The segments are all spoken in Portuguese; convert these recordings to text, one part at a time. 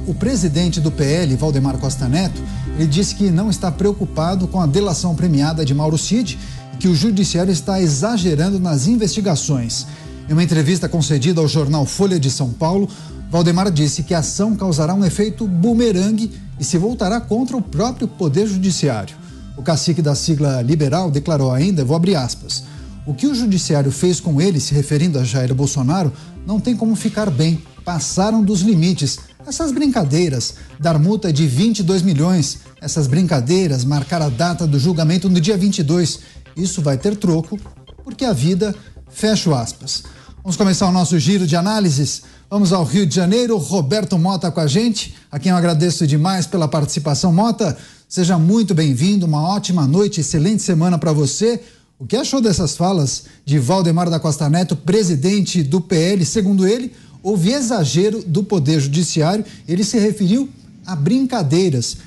o presidente do PL, Valdemar Costa Neto, ele disse que não está preocupado com a delação premiada de Mauro Cid e que o judiciário está exagerando nas investigações. Em uma entrevista concedida ao jornal Folha de São Paulo, Valdemar disse que a ação causará um efeito bumerangue e se voltará contra o próprio Poder Judiciário. O cacique da sigla liberal declarou ainda, vou abrir aspas, o que o judiciário fez com ele, se referindo a Jair Bolsonaro, não tem como ficar bem. Passaram dos limites. Essas brincadeiras, dar multa de 22 milhões, essas brincadeiras, marcar a data do julgamento no dia 22, isso vai ter troco, porque a vida, fecha aspas. Vamos começar o nosso giro de análises. Vamos ao Rio de Janeiro, Roberto Mota com a gente, a quem eu agradeço demais pela participação. Mota, seja muito bem-vindo, uma ótima noite, excelente semana para você. O que achou dessas falas de Valdemar da Costa Neto, presidente do PL? Segundo ele, houve exagero do Poder Judiciário. Ele se referiu a brincadeiras,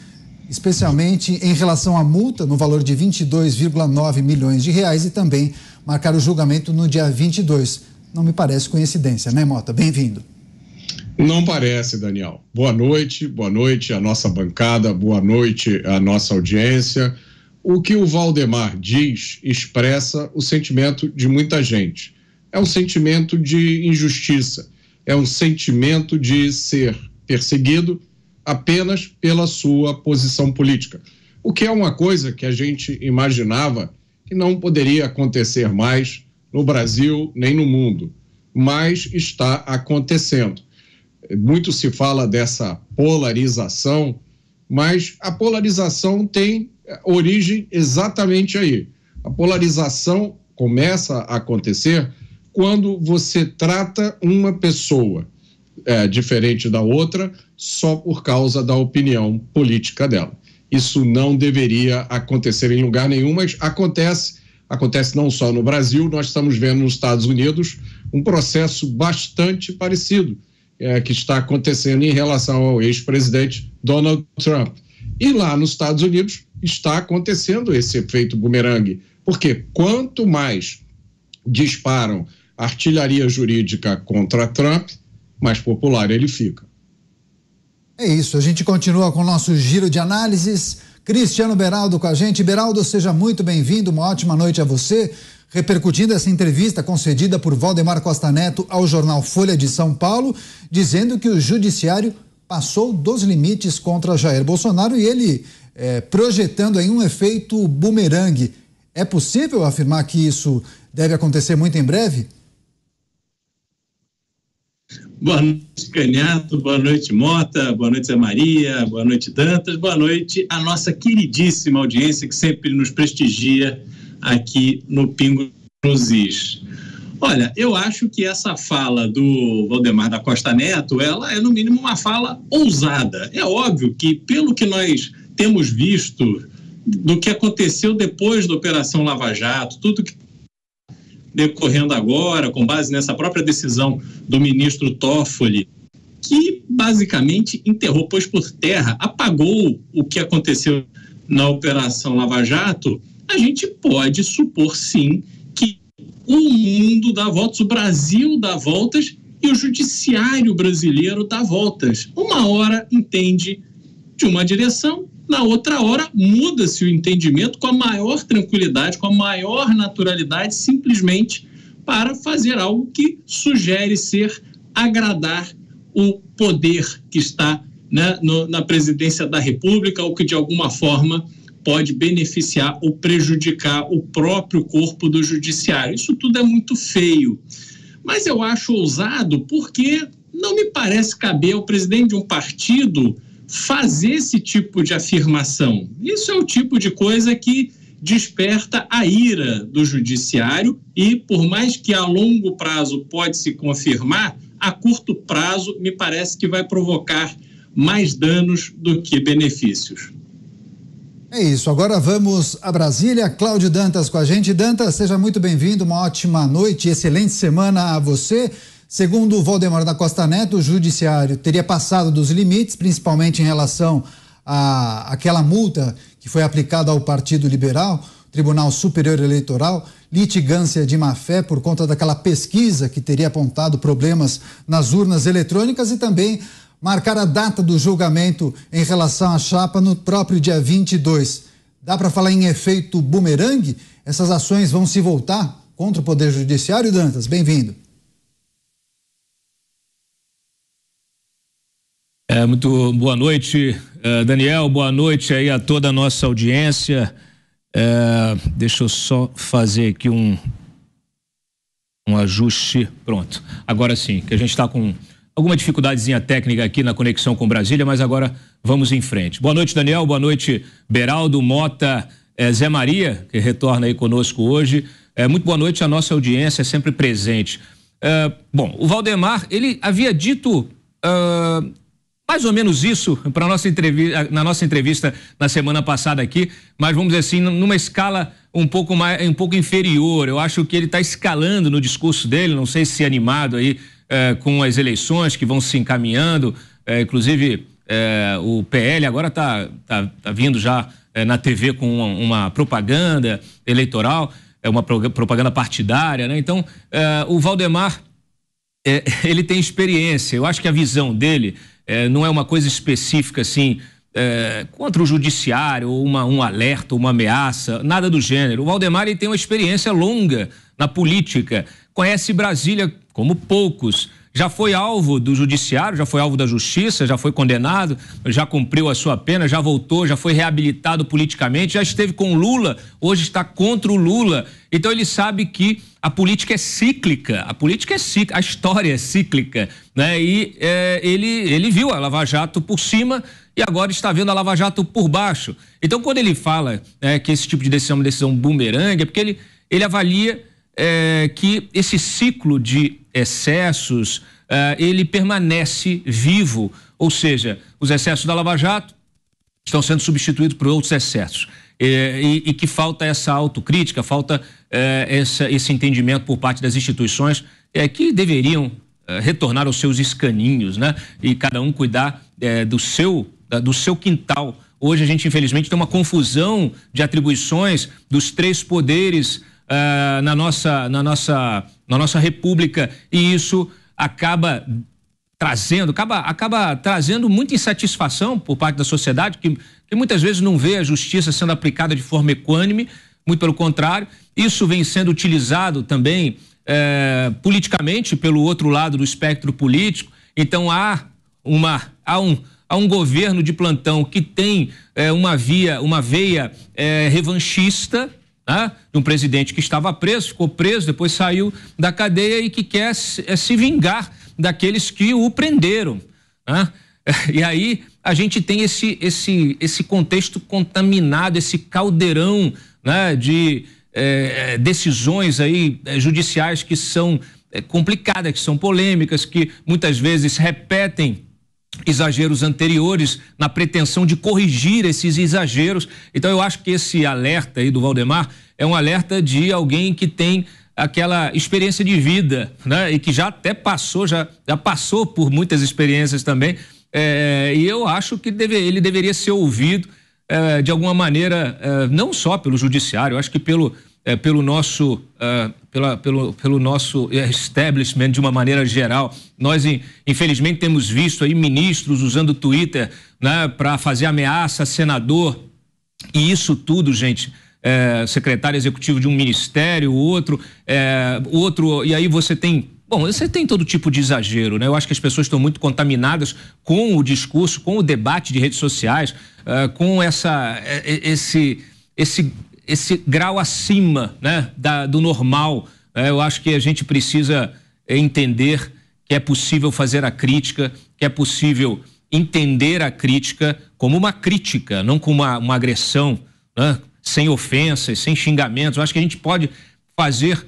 especialmente em relação à multa no valor de 22,9 milhões de reais e também marcar o julgamento no dia 22. Não me parece coincidência, né, Mota? Bem-vindo. Não parece, Daniel. Boa noite à nossa bancada, boa noite à nossa audiência. O que o Valdemar diz expressa o sentimento de muita gente. É um sentimento de injustiça, é um sentimento de ser perseguido apenas pela sua posição política. O que é uma coisa que a gente imaginava que não poderia acontecer mais no Brasil nem no mundo, mas está acontecendo. Muito se fala dessa polarização, mas a polarização tem origem exatamente aí. A polarização começa a acontecer quando você trata uma pessoa diferente da outra só por causa da opinião política dela. Isso não deveria acontecer em lugar nenhum, mas acontece não só no Brasil, nós estamos vendo nos Estados Unidos um processo bastante parecido que está acontecendo em relação ao ex-presidente Donald Trump. E lá nos Estados Unidos está acontecendo esse efeito bumerangue, porque quanto mais disparam artilharia jurídica contra Trump, mais popular ele fica. É isso, a gente continua com o nosso giro de análises. Cristiano Beraldo com a gente. Beraldo, seja muito bem-vindo, uma ótima noite a você. Repercutindo essa entrevista concedida por Valdemar Costa Neto ao jornal Folha de São Paulo, dizendo que o judiciário passou dos limites contra Jair Bolsonaro e ele projetando aí um efeito bumerangue. É possível afirmar que isso deve acontecer muito em breve? Boa noite, Canhato, boa noite, Mota, boa noite, Zé Maria, boa noite, Dantas, boa noite a nossa queridíssima audiência que sempre nos prestigia aqui no Pingo nos Is. Olha, eu acho que essa fala do Valdemar da Costa Neto, ela é no mínimo uma fala ousada. É óbvio que pelo que nós temos visto do que aconteceu depois da Operação Lava Jato, tudo que decorrendo agora, com base nessa própria decisão do ministro Toffoli, que basicamente enterrou, pôs por terra, apagou o que aconteceu na Operação Lava Jato, a gente pode supor, sim, que o mundo dá voltas, o Brasil dá voltas e o judiciário brasileiro dá voltas. Uma hora entende de uma direção, na outra hora muda-se o entendimento com a maior tranquilidade, com a maior naturalidade, simplesmente para fazer algo que sugere ser agradar o poder que está, né, na presidência da República, ou que de alguma forma pode beneficiar ou prejudicar o próprio corpo do judiciário. Isso tudo é muito feio. Mas eu acho ousado porque não me parece caber ao presidente de um partido fazer esse tipo de afirmação. Isso é o tipo de coisa que desperta a ira do judiciário e, por mais que a longo prazo pode se confirmar, a curto prazo me parece que vai provocar mais danos do que benefícios. É isso, agora vamos a Brasília. Cláudio Dantas com a gente. Dantas, seja muito bem-vindo, uma ótima noite, excelente semana a você. Segundo o Valdemar da Costa Neto, o judiciário teria passado dos limites, principalmente em relação àquela multa que foi aplicada ao Partido Liberal, Tribunal Superior Eleitoral, litigância de má-fé por conta daquela pesquisa que teria apontado problemas nas urnas eletrônicas e também marcar a data do julgamento em relação à chapa no próprio dia 22. Dá para falar em efeito bumerangue? Essas ações vão se voltar contra o Poder Judiciário? Dantas, bem-vindo. Muito boa noite, Daniel, boa noite aí a toda a nossa audiência. Deixa eu só fazer aqui um ajuste. Pronto, agora sim, que a gente está com alguma dificuldadezinha técnica aqui na conexão com Brasília, mas agora vamos em frente. Boa noite, Daniel, boa noite, Beraldo, Mota, Zé Maria, que retorna aí conosco hoje. Muito boa noite à nossa audiência, sempre presente. Bom, o Valdemar, ele havia dito mais ou menos isso para na nossa entrevista na semana passada aqui, mas vamos dizer assim, numa escala um pouco inferior. Eu acho que ele está escalando no discurso dele, não sei se animado aí com as eleições que vão se encaminhando, inclusive o PL agora tá vindo já na TV com uma propaganda eleitoral, uma propaganda partidária, né? Então, o Valdemar, ele tem experiência. Eu acho que a visão dele não é uma coisa específica assim contra o judiciário, ou um alerta, uma ameaça, nada do gênero. O Valdemar, ele tem uma experiência longa na política, conhece Brasília como poucos, já foi alvo do judiciário, já foi alvo da justiça, já foi condenado, já cumpriu a sua pena, já voltou, já foi reabilitado politicamente, já esteve com o Lula, hoje está contra o Lula. Então ele sabe que a política é cíclica, a história é cíclica, né? E ele viu a Lava Jato por cima e agora está vendo a Lava Jato por baixo. Então quando ele fala que esse tipo de decisão é uma decisão bumerangue, é porque ele avalia que esse ciclo de excessos ele permanece vivo, ou seja, os excessos da Lava Jato estão sendo substituídos por outros excessos e que falta essa autocrítica, falta esse entendimento por parte das instituições que deveriam retornar aos seus escaninhos, né? E cada um cuidar do seu quintal. Hoje a gente infelizmente tem uma confusão de atribuições dos três poderes na nossa república, e isso acaba trazendo muita insatisfação por parte da sociedade, que muitas vezes não vê a justiça sendo aplicada de forma equânime, muito pelo contrário. Isso vem sendo utilizado também politicamente pelo outro lado do espectro político. Então há um governo de plantão que tem uma veia revanchista, de um presidente que estava preso, ficou preso, depois saiu da cadeia e que quer se vingar daqueles que o prenderam, né? E aí a gente tem esse contexto contaminado, esse caldeirão, né, de decisões aí judiciais que são complicadas, que são polêmicas, que muitas vezes repetem exageros anteriores na pretensão de corrigir esses exageros. Então eu acho que esse alerta aí do Valdemar é um alerta de alguém que tem aquela experiência de vida, né? E que já até passou, já passou por muitas experiências também, e eu acho que ele deveria ser ouvido de alguma maneira, não só pelo judiciário, eu acho que pelo nosso establishment de uma maneira geral. Nós, infelizmente, temos visto aí ministros usando o Twitter, né, para fazer ameaça a senador, e isso tudo, gente, secretário executivo de um ministério, outro, e aí você tem todo tipo de exagero, né? Eu acho que as pessoas estão muito contaminadas com o discurso, com o debate de redes sociais, com esse grau acima, né, do normal. Eu acho que a gente precisa entender que é possível fazer a crítica, que é possível entender a crítica como uma crítica, não como uma agressão, né, sem ofensas, sem xingamentos. Eu acho que a gente pode fazer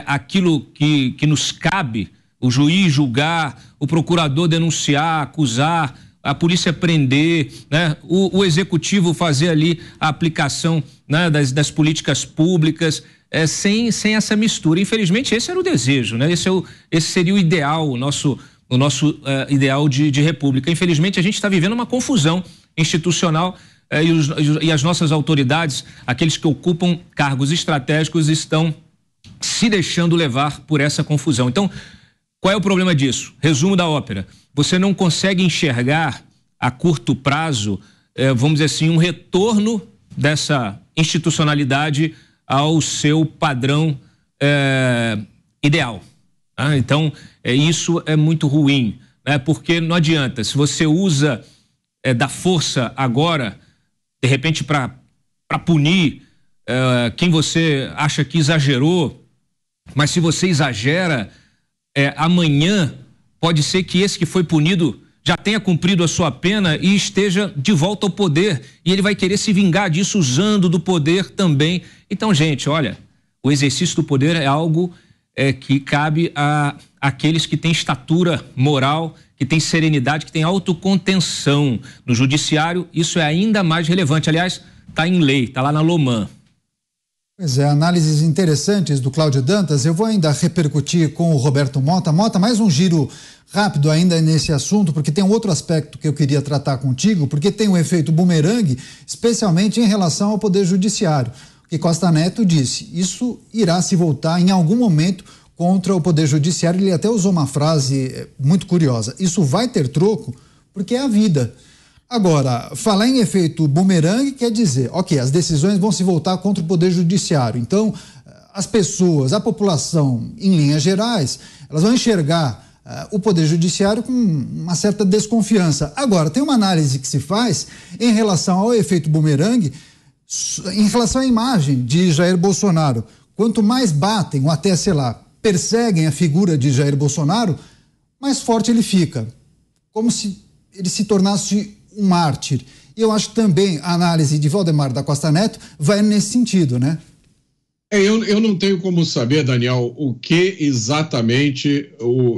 aquilo que nos cabe, o juiz julgar, o procurador denunciar, acusar, a polícia prender, né? O executivo fazer ali a aplicação, né, das políticas públicas, sem essa mistura. Infelizmente, esse era o desejo, né? Esse seria o ideal, o nosso ideal de república. Infelizmente, a gente está vivendo uma confusão institucional, e as nossas autoridades, aqueles que ocupam cargos estratégicos, estão se deixando levar por essa confusão. Então, Qual é o problema disso? Resumo da ópera. Você não consegue enxergar a curto prazo, vamos dizer assim, um retorno dessa institucionalidade ao seu padrão ideal. Tá? Então, isso é muito ruim, né? Porque não adianta, se você usa da força agora, de repente para punir quem você acha que exagerou, mas se você exagera, amanhã pode ser que esse que foi punido já tenha cumprido a sua pena e esteja de volta ao poder, e ele vai querer se vingar disso usando do poder também. Então, gente, olha, o exercício do poder é algo que cabe a aqueles que têm estatura moral, que têm serenidade, que têm autocontenção. No judiciário, isso é ainda mais relevante. Aliás, está em lei, está lá na Loman. Pois é, análises interessantes do Cláudio Dantas. Eu vou ainda repercutir com o Roberto Mota. Mota, mais um giro rápido ainda nesse assunto, porque tem um outro aspecto que eu queria tratar contigo, porque tem um efeito bumerangue, especialmente em relação ao Poder Judiciário. O que Costa Neto disse, isso irá se voltar em algum momento contra o Poder Judiciário. Ele até usou uma frase muito curiosa, isso vai ter troco porque é a vida. Agora, falar em efeito bumerangue quer dizer, ok, as decisões vão se voltar contra o Poder Judiciário. Então, as pessoas, a população, em linhas gerais, elas vão enxergar o Poder Judiciário com uma certa desconfiança. Agora, tem uma análise que se faz em relação ao efeito bumerangue, em relação à imagem de Jair Bolsonaro. Quanto mais batem, ou até, sei lá, perseguem a figura de Jair Bolsonaro, mais forte ele fica. Como se ele se tornasse um mártir. E eu acho que também a análise de Valdemar da Costa Neto vai nesse sentido, né? Eu não tenho como saber, Daniel, o que exatamente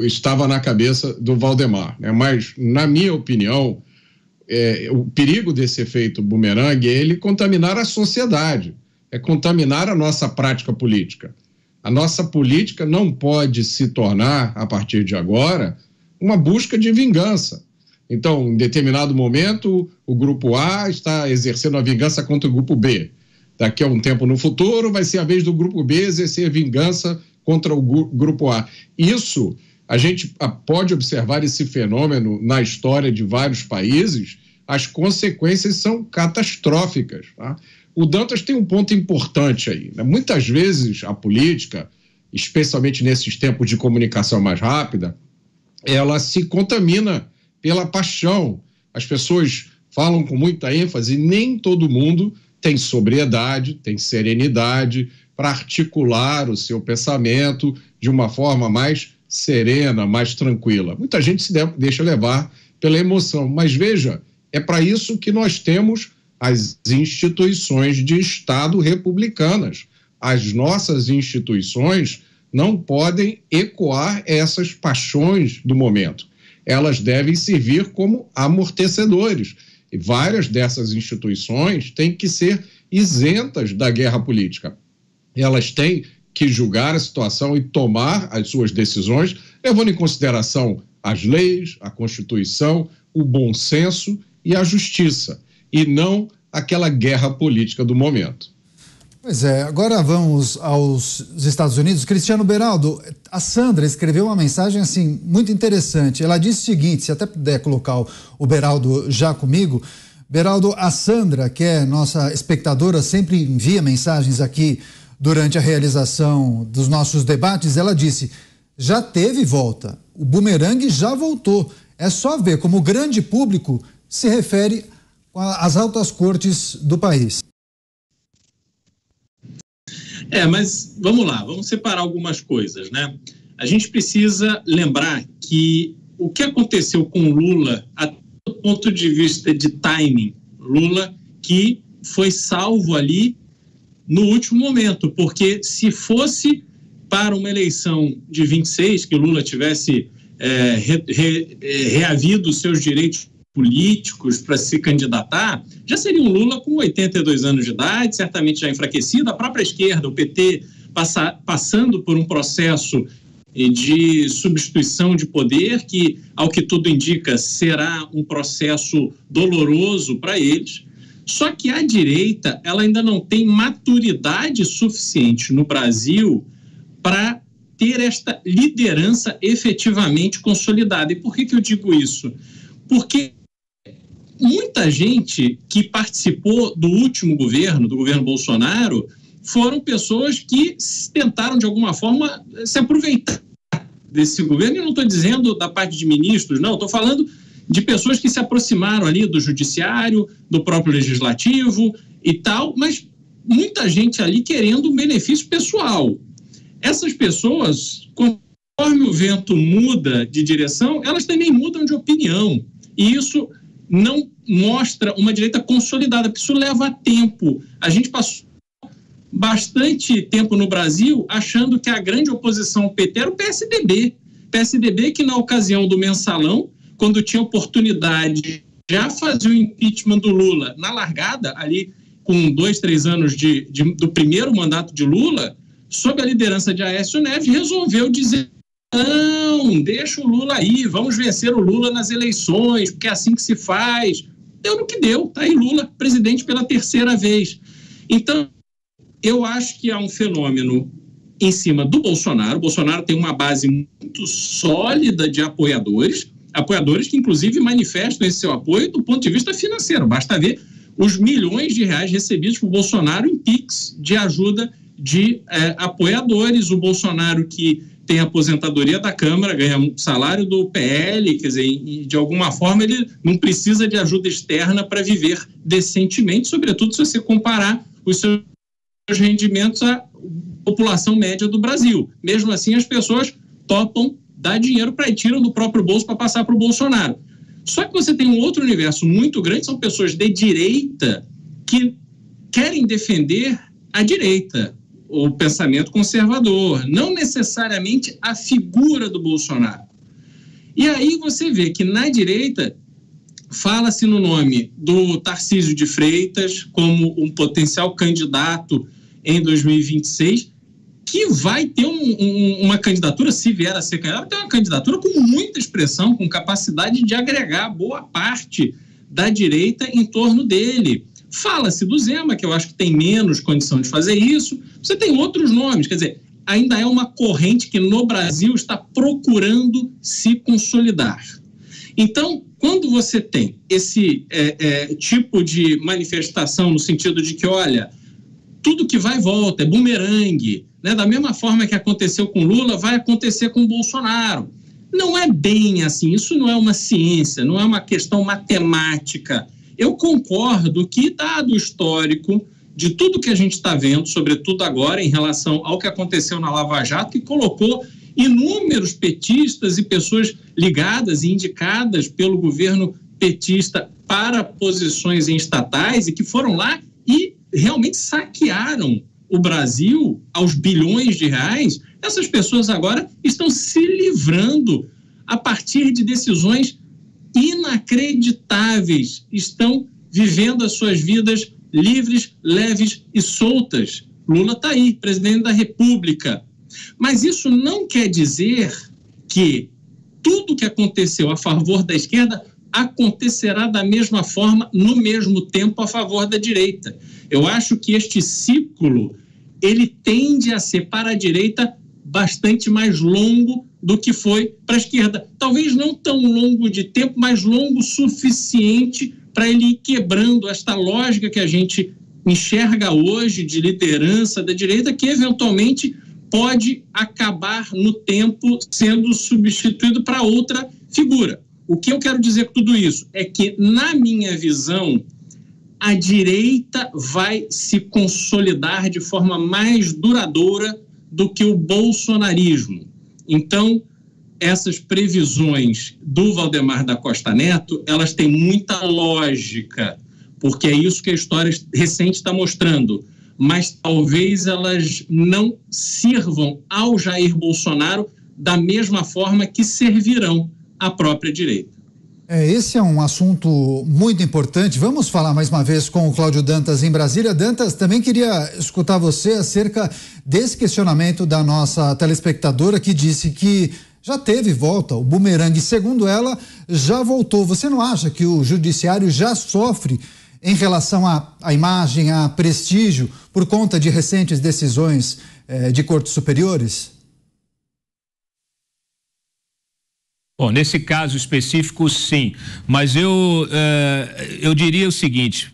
estava na cabeça do Valdemar, né? Mas, na minha opinião, o perigo desse efeito bumerangue é ele contaminar a sociedade, é contaminar a nossa prática política. A nossa política não pode se tornar, a partir de agora, uma busca de vingança. Então, em determinado momento, o grupo A está exercendo a vingança contra o grupo B. Daqui a um tempo no futuro, vai ser a vez do grupo B exercer vingança contra o grupo A. Isso, a gente pode observar esse fenômeno na história de vários países, as consequências são catastróficas. Tá? O Dantas tem um ponto importante aí, né? Muitas vezes a política, especialmente nesses tempos de comunicação mais rápida, ela se contamina pela paixão. As pessoas falam com muita ênfase e nem todo mundo tem sobriedade, tem serenidade para articular o seu pensamento de uma forma mais serena, mais tranquila. Muita gente se deixa levar pela emoção, mas veja, é para isso que nós temos as instituições de Estado republicanas. As nossas instituições não podem ecoar essas paixões do momento. Elas devem servir como amortecedores. E várias dessas instituições têm que ser isentas da guerra política. Elas têm que julgar a situação e tomar as suas decisões, levando em consideração as leis, a Constituição, o bom senso e a justiça, e não aquela guerra política do momento. Pois é, agora vamos aos Estados Unidos. Cristiano Beraldo, a Sandra escreveu uma mensagem assim muito interessante. Ela disse o seguinte, se até puder colocar o Beraldo já comigo. Beraldo, a Sandra, que é nossa espectadora, sempre envia mensagens aqui durante a realização dos nossos debates. Ela disse, já teve volta, o bumerangue já voltou. É só ver como o grande público se refere às altas cortes do país. Mas vamos lá, vamos separar algumas coisas, né? A gente precisa lembrar que o que aconteceu com Lula, do ponto de vista de timing, Lula que foi salvo ali no último momento, porque se fosse para uma eleição de 26, que Lula tivesse reavido os seus direitos políticos para se candidatar, já seria um Lula com 82 anos de idade, certamente já enfraquecido, a própria esquerda, o PT, passando por um processo de substituição de poder, que, ao que tudo indica, será um processo doloroso para eles. Só que a direita, ela ainda não tem maturidade suficiente no Brasil para ter esta liderança efetivamente consolidada. E por que eu digo isso? Porque muita gente que participou do último governo, do governo Bolsonaro, foram pessoas que tentaram, de alguma forma, se aproveitar desse governo. E não estou dizendo da parte de ministros, não, estou falando de pessoas que se aproximaram ali do judiciário, do próprio legislativo e tal, mas muita gente ali querendo um benefício pessoal. Essas pessoas, conforme o vento muda de direção, elas também mudam de opinião. E isso não mostra uma direita consolidada, porque isso leva tempo. A gente passou bastante tempo no Brasil achando que a grande oposição ao PT era o PSDB. PSDB que, na ocasião do mensalão, quando tinha oportunidade, já fazia o impeachment do Lula na largada, ali com 2, 3 anos do primeiro mandato de Lula, sob a liderança de Aécio Neves, resolveu dizer: não, deixa o Lula aí, vamos vencer o Lula nas eleições, porque é assim que se faz. Deu no que deu, tá aí Lula, presidente pela 3ª vez. Então, eu acho que há um fenômeno em cima do Bolsonaro. O Bolsonaro tem uma base muito sólida de apoiadores que inclusive manifestam esse seu apoio do ponto de vista financeiro. Basta ver os milhões de reais recebidos por Bolsonaro em PIX de ajuda de apoiadores. O Bolsonaro, que tem aposentadoria da Câmara, ganha um salário do PL, quer dizer, de alguma forma ele não precisa de ajuda externa para viver decentemente, sobretudo se você comparar os seus rendimentos à população média do Brasil. Mesmo assim, as pessoas topam dar dinheiro para ir, tiram do próprio bolso para passar para o Bolsonaro. Só que você tem um outro universo muito grande, são pessoas de direita que querem defender a direita, o pensamento conservador, não necessariamente a figura do Bolsonaro. E aí você vê que na direita fala-se no nome do Tarcísio de Freitas como um potencial candidato em 2026, que vai ter uma candidatura, se vier a ser candidato, vai ter uma candidatura com muita expressão, com capacidade de agregar boa parte da direita em torno dele. Fala-se do Zema, que eu acho que tem menos condição de fazer isso. Você tem outros nomes, quer dizer, ainda é uma corrente que no Brasil está procurando se consolidar. Então, quando você tem esse tipo de manifestação no sentido de que, olha, tudo que vai e volta é bumerangue, né? Da mesma forma que aconteceu com Lula, vai acontecer com Bolsonaro. Não é bem assim, isso não é uma ciência, não é uma questão matemática. Eu concordo que, dado o histórico de tudo que a gente está vendo, sobretudo agora em relação ao que aconteceu na Lava Jato, que colocou inúmeros petistas e pessoas ligadas e indicadas pelo governo petista para posições em estatais e que foram lá e realmente saquearam o Brasil aos bilhões de reais. Essas pessoas agora estão se livrando a partir de decisões inacreditáveis, estão vivendo as suas vidas livres, leves e soltas. Lula está aí, presidente da República. Mas isso não quer dizer que tudo que aconteceu a favor da esquerda acontecerá da mesma forma, no mesmo tempo, a favor da direita. Eu acho que este ciclo, ele tende a ser para a direita bastante mais longo do que foi para a esquerda. Talvez não tão longo de tempo, mas longo o suficiente para ele ir quebrando esta lógica que a gente enxerga hoje de liderança da direita, que eventualmente pode acabar no tempo sendo substituído para outra figura. O que eu quero dizer com tudo isso é que, na minha visão, a direita vai se consolidar de forma mais duradoura do que o bolsonarismo. Então, essas previsões do Valdemar da Costa Neto, elas têm muita lógica, porque é isso que a história recente está mostrando. Mas talvez elas não sirvam ao Jair Bolsonaro da mesma forma que servirão à própria direita. Esse é um assunto muito importante. Vamos falar mais uma vez com o Cláudio Dantas em Brasília. Dantas, também queria escutar você acerca desse questionamento da nossa telespectadora que disse que já teve volta, o bumerangue, segundo ela, já voltou. Você não acha que o judiciário já sofre em relação à imagem, a prestígio, por conta de recentes decisões de cortes superiores? Bom, nesse caso específico, sim. Mas eu diria o seguinte.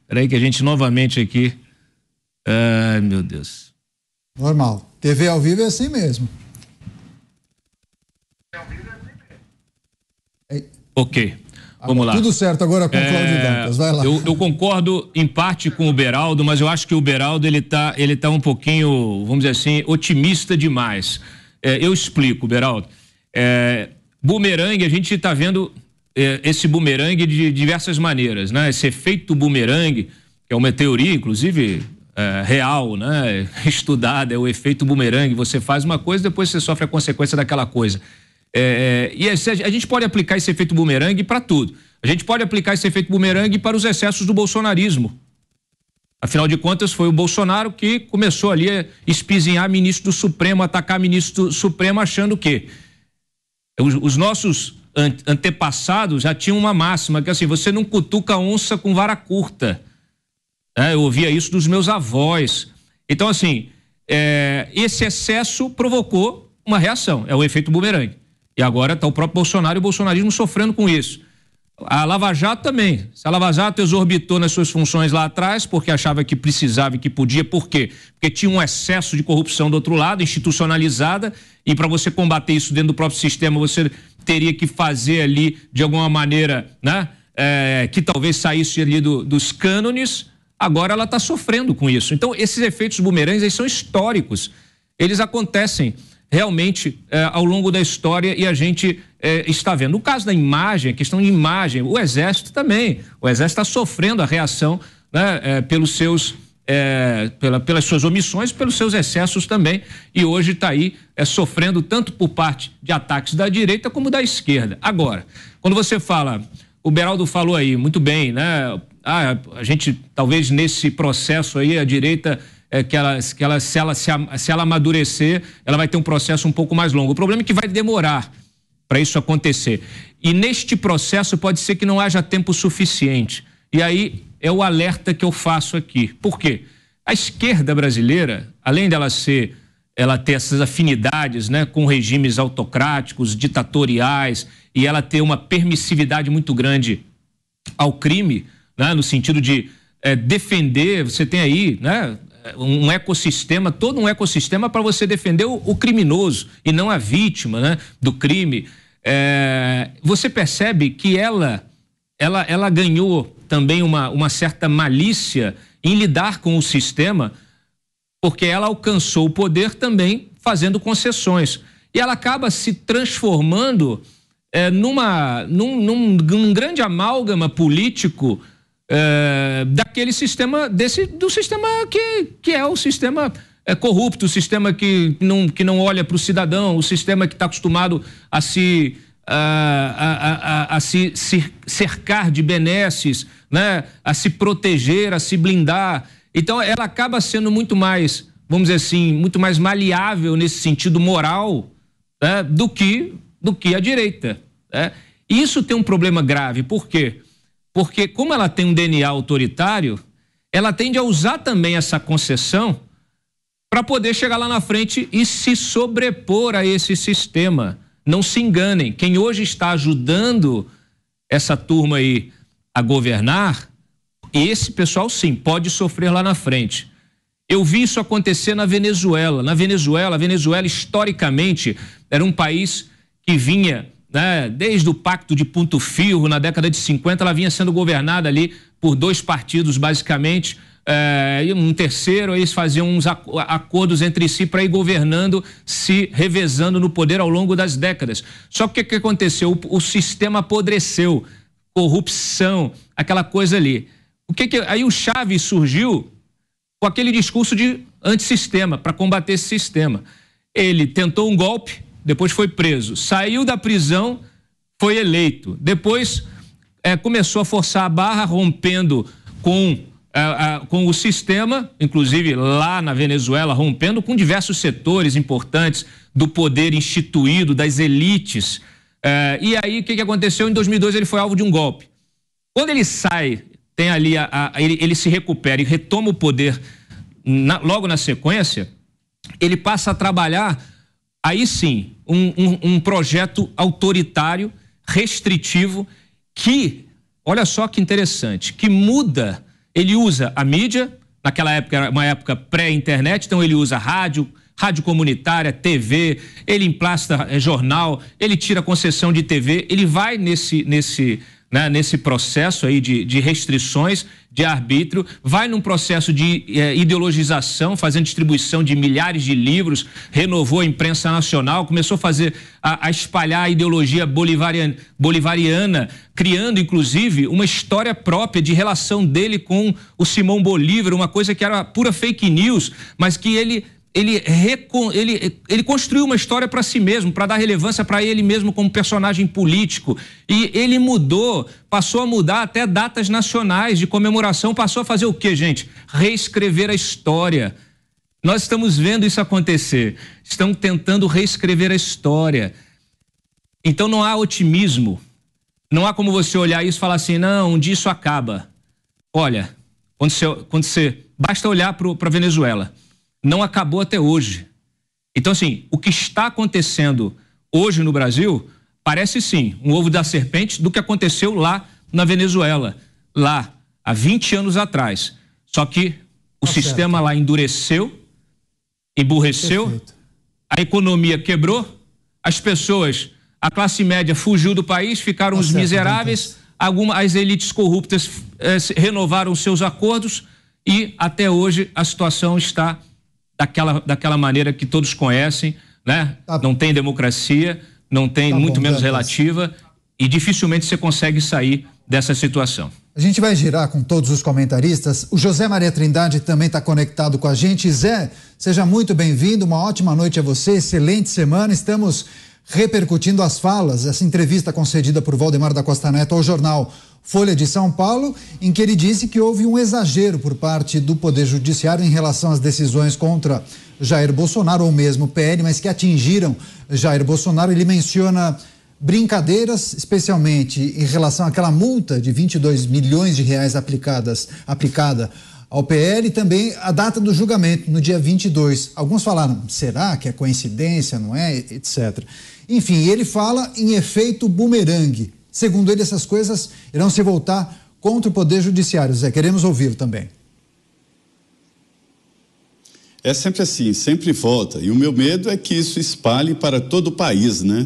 Peraí que a gente novamente aqui. Ai, meu Deus. Normal. TV ao vivo é assim mesmo. Ok. Vamos lá. Tudo certo agora com o Cláudio Dantas, vai lá. Eu concordo em parte com o Beraldo, mas eu acho que o Beraldo ele tá um pouquinho, vamos dizer assim, otimista demais. Eu explico, Beraldo. Bumerangue, a gente está vendo esse bumerangue de diversas maneiras, né? Esse efeito bumerangue, que é uma teoria, inclusive, real, né? Estudada, é o efeito bumerangue. Você faz uma coisa, depois você sofre a consequência daquela coisa. E a gente pode aplicar esse efeito bumerangue para tudo. A gente pode aplicar esse efeito bumerangue para os excessos do bolsonarismo. Afinal de contas, foi o Bolsonaro que começou ali a espizinhar ministro do Supremo, atacar ministro do Supremo, achando que os nossos antepassados já tinham uma máxima, que assim, você não cutuca onça com vara curta. Eu ouvia isso dos meus avós. Então, assim, esse excesso provocou uma reação, é o efeito bumerangue. E agora está o próprio Bolsonaro e o bolsonarismo sofrendo com isso. A Lava Jato também. Se a Lava Jato exorbitou nas suas funções lá atrás, porque achava que precisava e que podia, por quê? Porque tinha um excesso de corrupção do outro lado, institucionalizada, e para você combater isso dentro do próprio sistema, você teria que fazer ali, de alguma maneira, né? Que talvez saísse ali dos cânones. Agora ela está sofrendo com isso. Então, esses efeitos bumerangues, eles são históricos. Eles acontecem realmente ao longo da história e a gente está vendo. No caso da imagem, a questão de imagem, o Exército também. O Exército está sofrendo a reação, né, pelas suas omissões, pelos seus excessos também. E hoje está aí sofrendo tanto por parte de ataques da direita como da esquerda. Agora, quando você fala, o Beraldo falou aí muito bem, né? A gente talvez nesse processo aí a direita se ela amadurecer, ela vai ter um processo um pouco mais longo. O problema é que vai demorar para isso acontecer. E neste processo pode ser que não haja tempo suficiente. E aí é o alerta que eu faço aqui. Por quê? A esquerda brasileira, além dela ter essas afinidades, né, com regimes autocráticos, ditatoriais, e ela ter uma permissividade muito grande ao crime, né, no sentido de defender, você tem aí, né, um ecossistema, todo um ecossistema para você defender o criminoso e não a vítima, né, do crime. Você percebe que ela ganhou também uma certa malícia em lidar com o sistema, porque ela alcançou o poder também fazendo concessões. E ela acaba se transformando num grande amálgama político daquele sistema, do sistema que é o sistema corrupto, o sistema que não olha para o cidadão, o sistema que está acostumado a se cercar de benesses, né? A se proteger, a se blindar. Então ela acaba sendo muito mais, vamos dizer assim, muito mais maleável nesse sentido moral, né? do que a direita, né? E isso tem um problema grave. Por quê? Porque como ela tem um DNA autoritário, ela tende a usar também essa concessão para poder chegar lá na frente e se sobrepor a esse sistema. Não se enganem, quem hoje está ajudando essa turma aí a governar, esse pessoal sim, pode sofrer lá na frente. Eu vi isso acontecer na Venezuela. A Venezuela historicamente era um país que vinha, né, desde o Pacto de Punto Fijo, na década de 50, ela vinha sendo governada ali por dois partidos, basicamente, e um terceiro, eles faziam uns acordos entre si para ir governando, se revezando no poder ao longo das décadas. Só que o que aconteceu? O sistema apodreceu, corrupção, aquela coisa ali. Aí o Chávez surgiu com aquele discurso de antissistema, para combater esse sistema. Ele tentou um golpe, depois foi preso, saiu da prisão, foi eleito. Depois começou a forçar a barra, rompendo com o sistema, inclusive lá na Venezuela, rompendo com diversos setores importantes do poder instituído, das elites. E aí o que aconteceu? Em 2002 ele foi alvo de um golpe. Quando ele sai, tem ali ele se recupera e retoma o poder logo na sequência, ele passa a trabalhar aí sim, um projeto autoritário, restritivo, que, olha só que interessante, que muda, ele usa a mídia, naquela época era uma época pré-internet, então ele usa rádio comunitária, TV, ele emplasta jornal, ele tira concessão de TV, ele vai nesse processo aí de restrições, de arbítrio, vai num processo de ideologização, fazendo distribuição de milhares de livros, renovou a imprensa nacional, começou a espalhar a ideologia bolivariana, criando inclusive uma história própria de relação dele com o Simão Bolívar, uma coisa que era pura fake news, mas que ele construiu uma história para si mesmo, para dar relevância para ele mesmo como personagem político. E ele passou a mudar até datas nacionais de comemoração, passou a fazer o quê, gente? Reescrever a história. Nós estamos vendo isso acontecer. Estão tentando reescrever a história. Então não há otimismo. Não há como você olhar isso e falar assim, não, um dia isso acaba. Olha, basta olhar para a Venezuela. Não acabou até hoje. Então, assim, o que está acontecendo hoje no Brasil parece sim um ovo da serpente do que aconteceu lá na Venezuela, lá há 20 anos atrás. Só que o sistema lá endureceu, emburreceu, perfeito. A economia quebrou, as pessoas, a classe média fugiu do país, ficaram os miseráveis, as elites corruptas renovaram seus acordos e até hoje a situação está daquela maneira que todos conhecem, né? Não tem democracia, não tem muito menos relativa e dificilmente você consegue sair dessa situação. A gente vai girar com todos os comentaristas. O José Maria Trindade também está conectado com a gente. Zé, seja muito bem-vindo, uma ótima noite a você, excelente semana. Estamos repercutindo as falas, essa entrevista concedida por Valdemar da Costa Neto ao jornal Folha de São Paulo, em que ele disse que houve um exagero por parte do Poder Judiciário em relação às decisões contra Jair Bolsonaro, ou mesmo PL, mas que atingiram Jair Bolsonaro. Ele menciona brincadeiras, especialmente em relação àquela multa de 22 milhões de reais aplicada ao PL, e também a data do julgamento, no dia 22. Alguns falaram, será que é coincidência, não é, etc. Enfim, ele fala em efeito bumerangue. Segundo ele, essas coisas irão se voltar contra o Poder Judiciário. Zé, queremos ouvi-lo também. É sempre assim, sempre volta. E o meu medo é que isso espalhe para todo o país, né?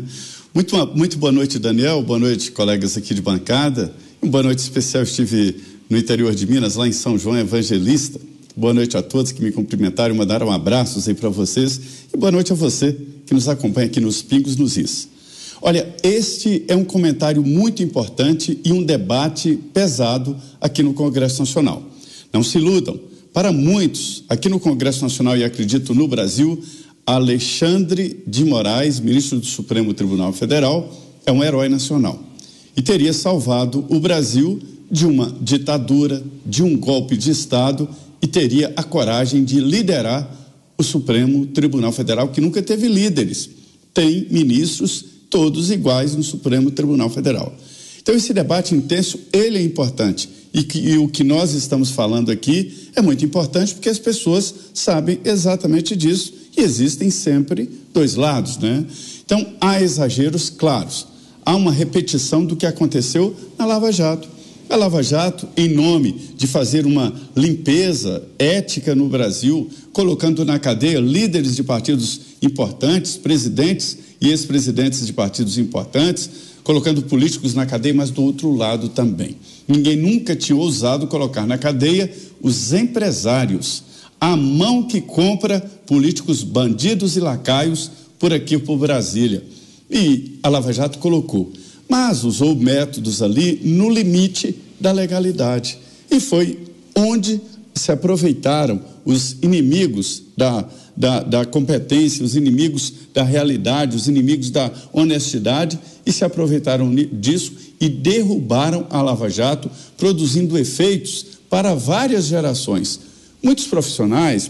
Muito boa noite, Daniel. Boa noite, colegas aqui de bancada. Boa noite especial, estive no interior de Minas, lá em São João Evangelista. Boa noite a todos que me cumprimentaram, mandaram abraços aí para vocês. E boa noite a você que nos acompanha aqui nos Pingos nos Is. Olha, este é um comentário muito importante e um debate pesado aqui no Congresso Nacional. Não se iludam, para muitos, aqui no Congresso Nacional e acredito no Brasil, Alexandre de Moraes, ministro do Supremo Tribunal Federal, é um herói nacional e teria salvado o Brasil de uma ditadura, de um golpe de Estado e teria a coragem de liderar o Supremo Tribunal Federal, que nunca teve líderes. Tem ministros todos iguais no Supremo Tribunal Federal. Então, esse debate intenso, ele é importante. E o que nós estamos falando aqui é muito importante porque as pessoas sabem exatamente disso e existem sempre dois lados, né? Então, há exageros claros. Há uma repetição do que aconteceu na Lava Jato. A Lava Jato, em nome de fazer uma limpeza ética no Brasil, colocando na cadeia líderes de partidos importantes, presidentes e ex-presidentes de partidos importantes, colocando políticos na cadeia, mas do outro lado também. Ninguém nunca tinha ousado colocar na cadeia os empresários, a mão que compra políticos bandidos e lacaios por aqui por Brasília. E a Lava Jato colocou, mas usou métodos ali no limite da legalidade. E foi onde se aproveitaram os inimigos da competência, os inimigos da realidade, os inimigos da honestidade, e se aproveitaram disso e derrubaram a Lava Jato, produzindo efeitos para várias gerações. Muitos profissionais,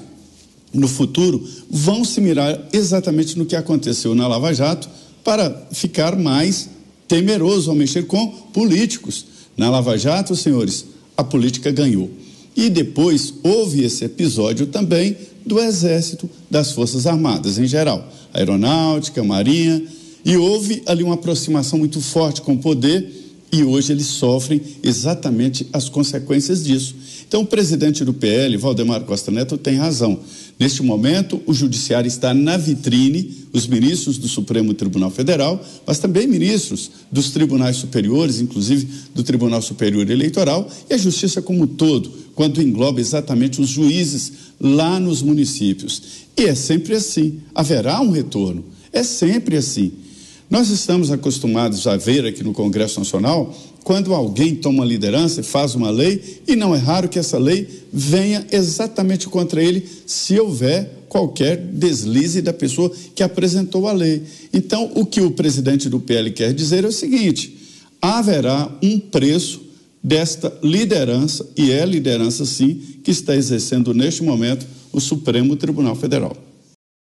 no futuro, vão se mirar exatamente no que aconteceu na Lava Jato para ficar mais temeroso ao mexer com políticos. Na Lava Jato, senhores, a política ganhou. E depois houve esse episódio também do Exército, das Forças Armadas em geral, Aeronáutica, Marinha, e houve ali uma aproximação muito forte com o poder e hoje eles sofrem exatamente as consequências disso. Então o presidente do PL, Valdemar Costa Neto, tem razão. Neste momento, o judiciário está na vitrine, os ministros do Supremo Tribunal Federal, mas também ministros dos tribunais superiores, inclusive do Tribunal Superior Eleitoral, e a justiça como um todo, quando engloba exatamente os juízes lá nos municípios. E é sempre assim, haverá um retorno, é sempre assim. Nós estamos acostumados a ver aqui no Congresso Nacional, quando alguém toma liderança e faz uma lei, e não é raro que essa lei venha exatamente contra ele, se houver qualquer deslize da pessoa que apresentou a lei. Então, o que o presidente do PL quer dizer é o seguinte: haverá um preço desta liderança, e é a liderança, sim, que está exercendo neste momento o Supremo Tribunal Federal.